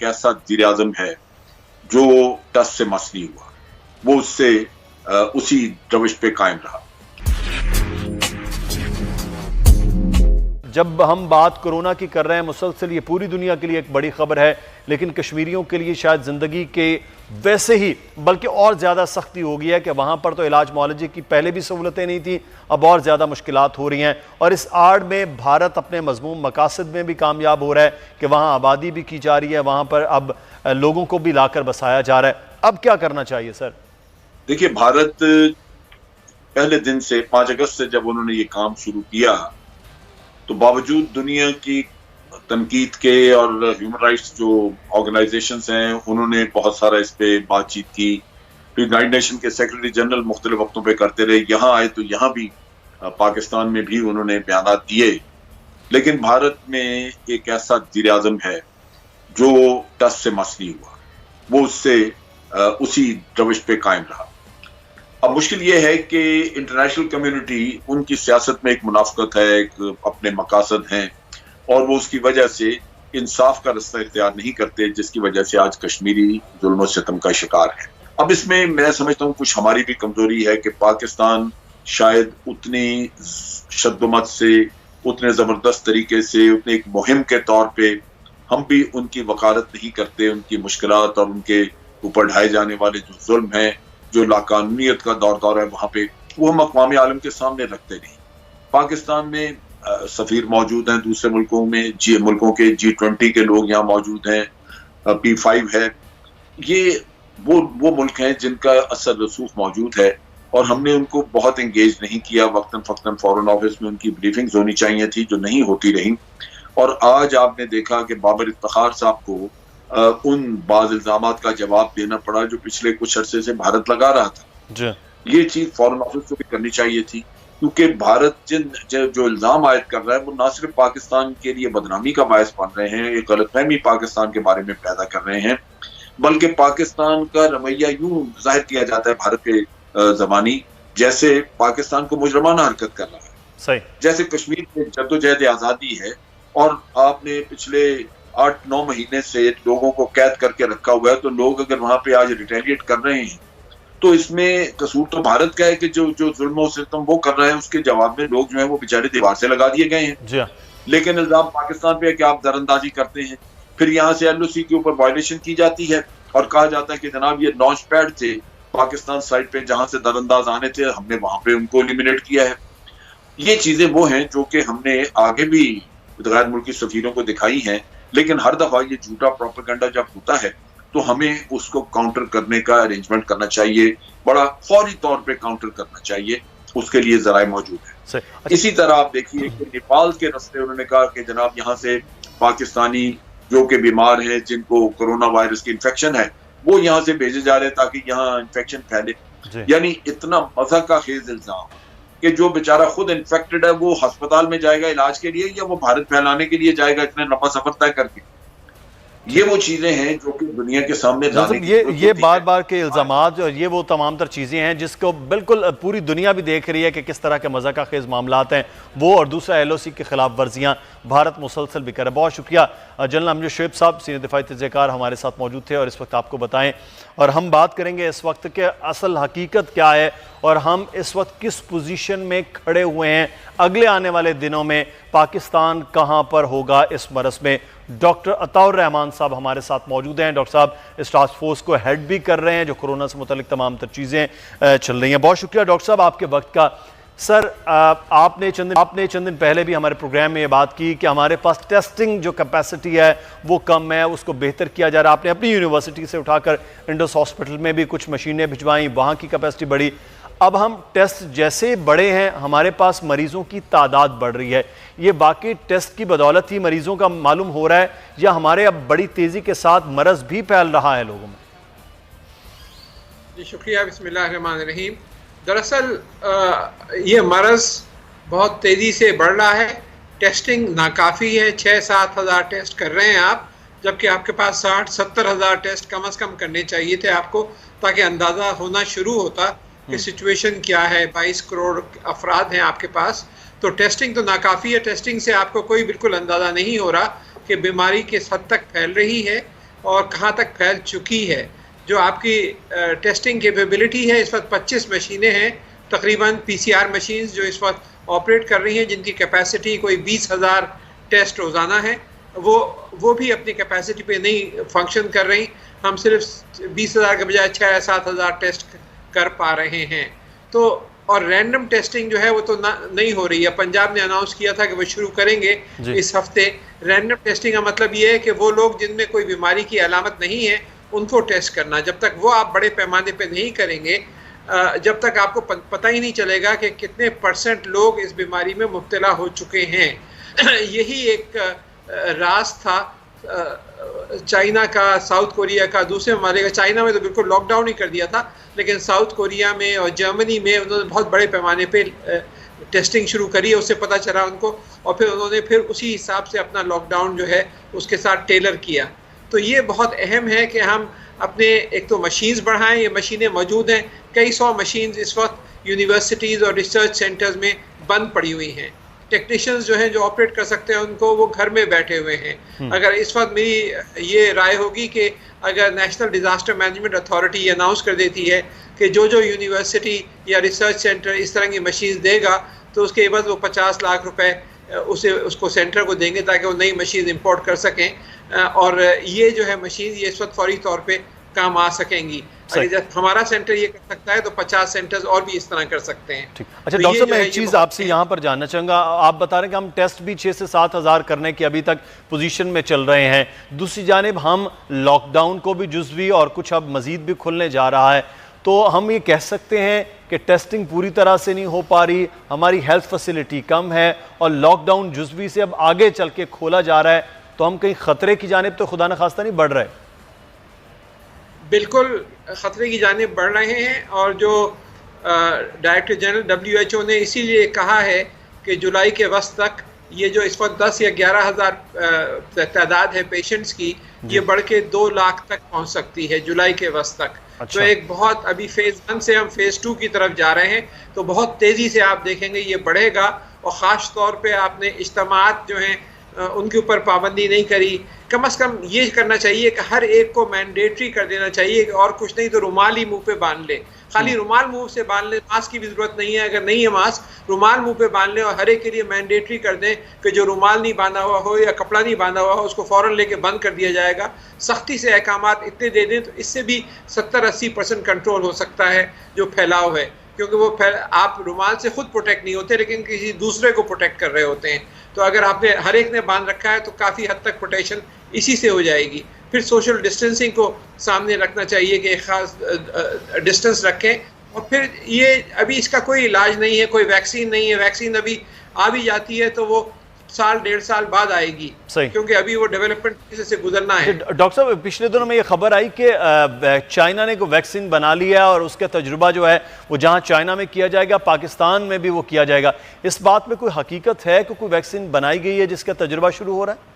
ऐसा वज़ीर आज़म है जो टस से मस नहीं हुआ, वो उससे उसी रविश पे कायम रहा। जब हम बात कोरोना की कर रहे हैं मुसलसल, ये पूरी दुनिया के लिए एक बड़ी खबर है, लेकिन कश्मीरियों के लिए शायद ज़िंदगी के वैसे ही बल्कि और ज़्यादा सख्ती हो गई है कि वहाँ पर तो इलाज मुआलजे की पहले भी सहूलतें नहीं थी, अब और ज़्यादा मुश्किलात हो रही हैं। और इस आड़ में भारत अपने मज़मूम मकासद में भी कामयाब हो रहा है कि वहाँ आबादी भी की जा रही है, वहाँ पर अब लोगों को भी लाकर बसाया जा रहा है। अब क्या करना चाहिए सर? देखिए, भारत पहले दिन से 5 अगस्त से जब उन्होंने ये काम शुरू किया तो बावजूद दुनिया की तनकीद के और ह्यूमन राइट्स जो ऑर्गेनाइजेशंस हैं उन्होंने बहुत सारा इस पे बातचीत की। फिर यूनाइटेड नेशन के सेक्रेटरी जनरल मुख्तलिफ वक्तों पे करते रहे, यहाँ आए तो यहाँ भी पाकिस्तान में भी उन्होंने बयानात दिए। लेकिन भारत में एक ऐसा वज़ीर आज़म है जो टस से मस नहीं हुआ, वो उससे उसी रविश पे कायम रहा। अब मुश्किल ये है कि इंटरनेशनल कम्युनिटी उनकी सियासत में एक मुनाफकत है, एक अपने मकासद हैं और वो उसकी वजह से इंसाफ का रास्ता इख्तियार नहीं करते, जिसकी वजह से आज कश्मीरी जुल्म और सितम का शिकार है। अब इसमें मैं समझता हूँ कुछ हमारी भी कमजोरी है कि पाकिस्तान शायद उतनी शद्दुमत से, उतने जबरदस्त तरीके से, उतने एक मुहिम के तौर पे हम भी उनकी वकालत नहीं करते। उनकी मुश्किलात और उनके ऊपर ढाए जाने वाले जो जुल्म है, जो लाकानूनियत का दौर है, वहां पे वो हम अक़वाम आलम के सामने रखते नहीं। पाकिस्तान में सफीर मौजूद हैं, दूसरे मुल्कों में मुल्कों के G20 के लोग यहाँ मौजूद हैं, P5 है। ये वो मुल्क हैं जिनका असर रसूख मौजूद है और हमने उनको बहुत एंगेज नहीं किया। वक्तन फक्तन फॉरेन ऑफिस में उनकी ब्रीफिंग्स होनी चाहिए थी, जो नहीं होती रही। और आज आपने देखा कि बाबर इफ्तिखार साहब को उन बाज़ इल्जामात का जवाब देना पड़ा जो पिछले कुछ अरसे से भारत लगा रहा था। ये चीज फॉरेन ऑफिस को भी करनी चाहिए थी, क्योंकि भारत जो इल्जाम आयद कर रहा है वो ना सिर्फ पाकिस्तान के लिए बदनामी का बायस बन रहे हैं, एक गलतफहमी पाकिस्तान के बारे में पैदा कर रहे हैं, बल्कि पाकिस्तान का रवैया यूं जाहिर किया जाता है भारत के ज़बानी जैसे पाकिस्तान को मुजरमाना हरकत कर रहा है। सही, जैसे कश्मीर में जद्दोजहद आज़ादी है और आपने पिछले 8-9 महीने से लोगों को कैद करके रखा हुआ है, तो लोग अगर वहां पे आज रिटेलिएट कर रहे हैं तो इसमें कसूर तो भारत का है कि जो जुल्म और सितम वो कर रहा है, उसके जवाब में लोग जो है वो बेचारे दीवार से लगा दिए गए हैं। लेकिन इल्जाम पाकिस्तान पे है कि आप दरअंदाजी करते हैं। फिर यहाँ से LOC के ऊपर वायलेशन की जाती है और कहा जाता है कि जनाब ये लॉन्च पैड थे पाकिस्तान साइड पे, जहां से दरअंदाज आने थे, हमने वहां पे उनको एलिमिनेट किया है। ये चीजें वो हैं जो कि हमने आगे भी गैर मुल्की सफीरों को दिखाई हैं, लेकिन हर दफा ये झूठा प्रोपेगेंडा जब होता है तो हमें उसको काउंटर करने का अरेंजमेंट करना चाहिए, बड़ा फौरी तौर पे काउंटर करना चाहिए, उसके लिए जराए मौजूद है। इसी तरह आप देखिए कि नेपाल के रास्ते उन्होंने कहा कि जनाब यहाँ से पाकिस्तानी जो कि बीमार हैं, जिनको कोरोना वायरस की इन्फेक्शन है, वो यहाँ से भेजे जा रहे हैं ताकि यहाँ इन्फेक्शन फैले। यानी इतना मजा का खेज इल्जाम कि जो बेचारा खुद इन्फेक्टेड है वो अस्पताल में जाएगा इलाज के लिए या वो भारत फैलाने के लिए जाएगा इतने लंबा सफर तय करके। ये वो चीजें हैं जो कि दुनिया के सामने ये बार बार के इल्जामात और ये वो तमाम तर चीज़ें हैं जिसको बिल्कुल पूरी दुनिया भी देख रही है कि किस तरह के मज़ा का खेज मामलात हैं वो, और दूसरा LOC के खिलाफ वर्जियाँ भारत मुसलसल भी करे। बहुत शुक्रिया जनरल अमजद शोएब साहब, सीनियर दिफाई तजज़ियाकार हमारे साथ मौजूद थे और इस वक्त आपको बताएं और हम बात करेंगे इस वक्त के असल हकीकत क्या है और हम इस वक्त किस पोजीशन में खड़े हुए हैं, अगले आने वाले दिनों में पाकिस्तान कहां पर होगा इस मरस में। डॉक्टर अताउर रहमान साहब हमारे साथ मौजूद हैं। डॉक्टर साहब इस टास्क फोर्स को हेड भी कर रहे हैं जो कोरोना से मुतल्लिक तमाम तर चीज़ें चल रही हैं। बहुत शुक्रिया डॉक्टर साहब आपके वक्त का। सर, आपने चंद दिन पहले भी हमारे प्रोग्राम में ये बात की कि हमारे पास टेस्टिंग जो कैपेसिटी है वो कम है, उसको बेहतर किया जा रहा है। आपने अपनी यूनिवर्सिटी से उठाकर इंडस हॉस्पिटल में भी कुछ मशीनें भिजवाई, वहाँ की कैपेसिटी बढ़ी। अब हम टेस्ट जैसे बड़े हैं, हमारे पास मरीजों की तादाद बढ़ रही है। ये वाकई टेस्ट की बदौलत ही मरीजों का मालूम हो रहा है या हमारे अब बड़ी तेज़ी के साथ मरज़ भी फैल रहा है लोगों में? जी शुक्रिया, बिस्मिल्लाहिर्रहमानिर्रहीम। दरअसल ये मरज़ बहुत तेज़ी से बढ़ रहा है, टेस्टिंग नाकाफ़ी है। 6-7 हज़ार टेस्ट कर रहे हैं आप, जबकि आपके पास 60-70 हज़ार टेस्ट कम से कम करने चाहिए थे आपको, ताकि अंदाज़ा होना शुरू होता कि सिचुएशन क्या है। 22 करोड़ अफराद हैं आपके पास, तो टेस्टिंग तो नाकाफ़ी है। टेस्टिंग से आपको कोई बिल्कुल अंदाज़ा नहीं हो रहा कि बीमारी किस हद तक फैल रही है। और कहाँ तक फैल चुकी है। जो आपकी टेस्टिंग कैपेबिलिटी है, इस वक्त 25 मशीनें हैं तकरीबन PCR मशीन्स जो इस वक्त ऑपरेट कर रही हैं, जिनकी कैपेसिटी कोई 20,000 टेस्ट रोज़ाना है। वो भी अपनी कैपेसिटी पे नहीं फंक्शन कर रही। हम सिर्फ 20,000 के बजाय 6-7,000 टेस्ट कर पा रहे हैं। तो और रैंडम टेस्टिंग जो है वो तो नहीं हो रही है। पंजाब ने अनाउंस किया था कि वो शुरू करेंगे इस हफ्ते। रैंडम टेस्टिंग का मतलब ये है कि वो लोग जिनमें कोई बीमारी की अलामत नहीं है उनको टेस्ट करना। जब तक वो आप बड़े पैमाने पे नहीं करेंगे, जब तक आपको पता ही नहीं चलेगा कि कितने % लोग इस बीमारी में मुब्तला हो चुके हैं। यही एक राज था चाइना का, साउथ कोरिया का, दूसरे ममालिक का। चाइना में तो बिल्कुल लॉकडाउन ही कर दिया था, लेकिन साउथ कोरिया में और जर्मनी में उन्होंने बहुत बड़े पैमाने पे टेस्टिंग शुरू करी है। उससे पता चला उनको, और फिर उन्होंने फिर उसी हिसाब से अपना लॉकडाउन जो है उसके साथ टेलर किया। तो ये बहुत अहम है कि हम अपने एक तो मशीन्स बढ़ाएं। ये मशीनें मौजूद हैं, कई 100 मशीन्स इस वक्त यूनिवर्सिटीज़ और रिसर्च सेंटर्स में बंद पड़ी हुई हैं। टेक्नीशियंस जो हैं जो ऑपरेट कर सकते हैं उनको, वो घर में बैठे हुए हैं। अगर इस वक्त मेरी ये राय होगी कि अगर नेशनल डिज़ास्टर मैनेजमेंट अथॉरिटी ये अनाउंस कर देती है कि जो यूनिवर्सिटी या रिसर्च सेंटर इस तरह की मशीन देगा तो उसके एवज वो 50 लाख रुपए उसको सेंटर को देंगे ताकि वो नई मशीन इंपोर्ट कर सकें। और ये जो है मशीन ये इस वक्त फौरी तौर पे काम आ सकेंगी। अगर जब हमारा सेंटर ये कर सकता है तो 50 सेंटर्स और भी इस तरह कर सकते हैं। अच्छा डॉक्टर साहब, मैं एक चीज़ आपसे यहाँ पर जानना चाहूँगा। आप बता रहे हैं कि हम टेस्ट भी 6 से 7 हज़ार करने की अभी तक पोजीशन में चल रहे हैं। दूसरी जानिब हम लॉकडाउन को भी जुज़वी और कुछ अब मज़ीद भी खुलने जा रहा है, तो हम ये कह सकते हैं कि टेस्टिंग पूरी तरह से नहीं हो पा रही, हमारी हेल्थ फैसिलिटी कम है और लॉकडाउन जुज़वी से अब आगे चल के खोला जा रहा है, तो हम कहीं ख़तरे की जानिब तो खुदा न खास्ता नहीं बढ़ रहे? बिल्कुल ख़तरे की जानिब बढ़ रहे हैं। और जो डायरेक्टर जनरल WHO ने इसीलिए कहा है कि जुलाई के वस्त तक ये जो इस वक्त 10 या 11 हज़ार तादाद है पेशेंट्स की, ये बढ़ के 2 लाख तक पहुंच सकती है जुलाई के वस्त तक। अच्छा। तो एक बहुत, अभी फेज़ 1 से हम फेज़ 2 की तरफ जा रहे हैं, तो बहुत तेज़ी से आप देखेंगे ये बढ़ेगा। और ख़ास तौर पे आपने इज्तिमात जो हैं उनके ऊपर पाबंदी नहीं करी। कम से कम ये करना चाहिए कि हर एक को मैंडेटरी कर देना चाहिए, और कुछ नहीं तो रुमाल ही मुंह पे बांध ले। खाली रुमाल मुंह से बांध ले, मास्क की भी जरूरत नहीं है। अगर नहीं है मास्क, रुमाल मुंह पे बांध ले और हर एक के लिए मैंडेटरी कर दें कि जो रुमाल नहीं बांधा हुआ हो या कपड़ा नहीं बांधा हुआ हो उसको फौरन लेके बंद कर दिया जाएगा। सख्ती से अहकामात इतने दे दें तो इससे भी 70-80% कंट्रोल हो सकता है जो फैलाव है, क्योंकि वो आप रुमाल से खुद प्रोटेक्ट नहीं होते लेकिन किसी दूसरे को प्रोटेक्ट कर रहे होते हैं। तो अगर आपने हर एक ने बांध रखा है तो काफ़ी हद तक प्रोटेक्शन इसी से हो जाएगी। फिर सोशल डिस्टेंसिंग को सामने रखना चाहिए कि एक ख़ास डिस्टेंस रखें। और फिर ये अभी इसका कोई इलाज नहीं है, कोई वैक्सीन नहीं है। वैक्सीन अभी आ भी जाती है तो वो 1-1.5 साल बाद आएगी, क्योंकि अभी वो डेवलपमेंट से गुजरना है। डॉक्टर साहब, पिछले दिनों में ये खबर आई कि चाइना ने कोई वैक्सीन बना लिया और उसका तजुर्बा जो है वो जहां चाइना में किया जाएगा पाकिस्तान में भी वो किया जाएगा। इस बात में कोई हकीकत है कि कोई वैक्सीन बनाई गई है जिसका तजुर्बा शुरू हो रहा है?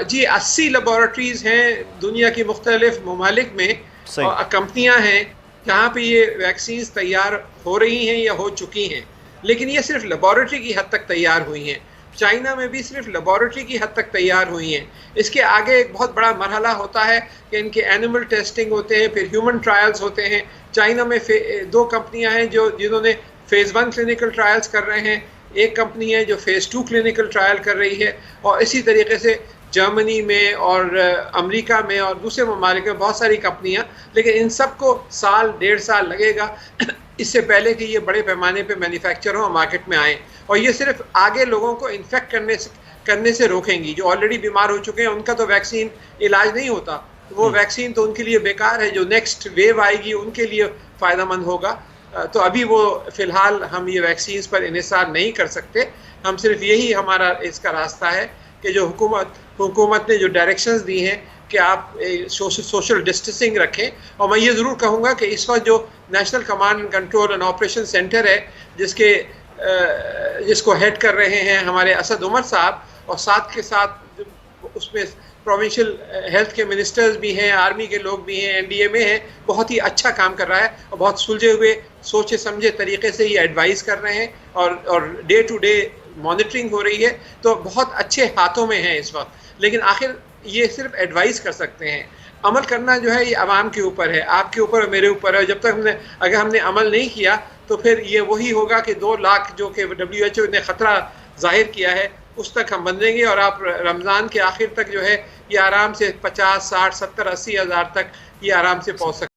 जी 80 लेबॉरेटरीज हैं दुनिया की मुख्तलिफ ममालिक में, कंपनियां हैं जहाँ पे ये वैक्सीन तैयार हो रही हैं या हो चुकी हैं। लेकिन ये सिर्फ लेबॉरेटरी की हद तक तैयार हुई हैं। चाइना में भी सिर्फ लेबॉरेटरी की हद तक तैयार हुई हैं। इसके आगे एक बहुत बड़ा मरहला होता है कि इनके एनिमल टेस्टिंग होते हैं, फिर ह्यूमन ट्रायल्स होते हैं। चाइना में 2 कंपनियां हैं जिन्होंने फेज़ 1 क्लिनिकल ट्रायल्स कर रहे हैं, एक कंपनी है जो फेज़ 2 क्लिनिकल ट्रायल कर रही है। और इसी तरीके से जर्मनी में और अमेरिका में और दूसरे ममालिक में बहुत सारी कंपनियां, लेकिन इन सबको 1-1.5 साल लगेगा इससे पहले कि ये बड़े पैमाने पे मैन्युफैक्चर हो, मार्केट में आए। और ये सिर्फ आगे लोगों को इन्फेक्ट करने से रोकेंगी। जो ऑलरेडी बीमार हो चुके हैं उनका तो वैक्सीन इलाज नहीं होता, वो वैक्सीन तो उनके लिए बेकार है। जो नेक्स्ट वेव आएगी उनके लिए फ़ायदेमंद होगा। तो अभी वो फ़िलहाल हम ये वैक्सीन पर इन्हिसार नहीं कर सकते। हम सिर्फ यही हमारा इसका रास्ता है कि जो हुकूमत ने जो डायरेक्शंस दी हैं कि आप सोशल डिस्टेंसिंग रखें। और मैं ये ज़रूर कहूँगा कि इस वक्त जो national command and control and operation centre है जिसको हेड कर रहे हैं हमारे असद उमर साहब, और साथ के साथ उसमें प्रोविंशियल हेल्थ के मिनिस्टर्स भी हैं, आर्मी के लोग भी हैं, NDA में हैं, बहुत ही अच्छा काम कर रहा है और बहुत सुलझे हुए सोचे समझे तरीके से ये एडवाइस कर रहे हैं और डे टू डे मॉनिटरिंग हो रही है। तो बहुत अच्छे हाथों में है इस वक्त। लेकिन आखिर ये सिर्फ एडवाइस कर सकते हैं। अमल करना जो है ये आवाम के ऊपर है, आपके ऊपर और मेरे ऊपर है। जब तक अगर हमने अमल नहीं किया तो फिर ये वही होगा कि 2 लाख जो कि WHO ने ख़तरा जाहिर किया है उस तक हम बंधेंगे, और आप रमज़ान के आखिर तक जो है ये आराम से 50, 60, 70, 80 हज़ार तक ये आराम से पहुँच सकते हैं।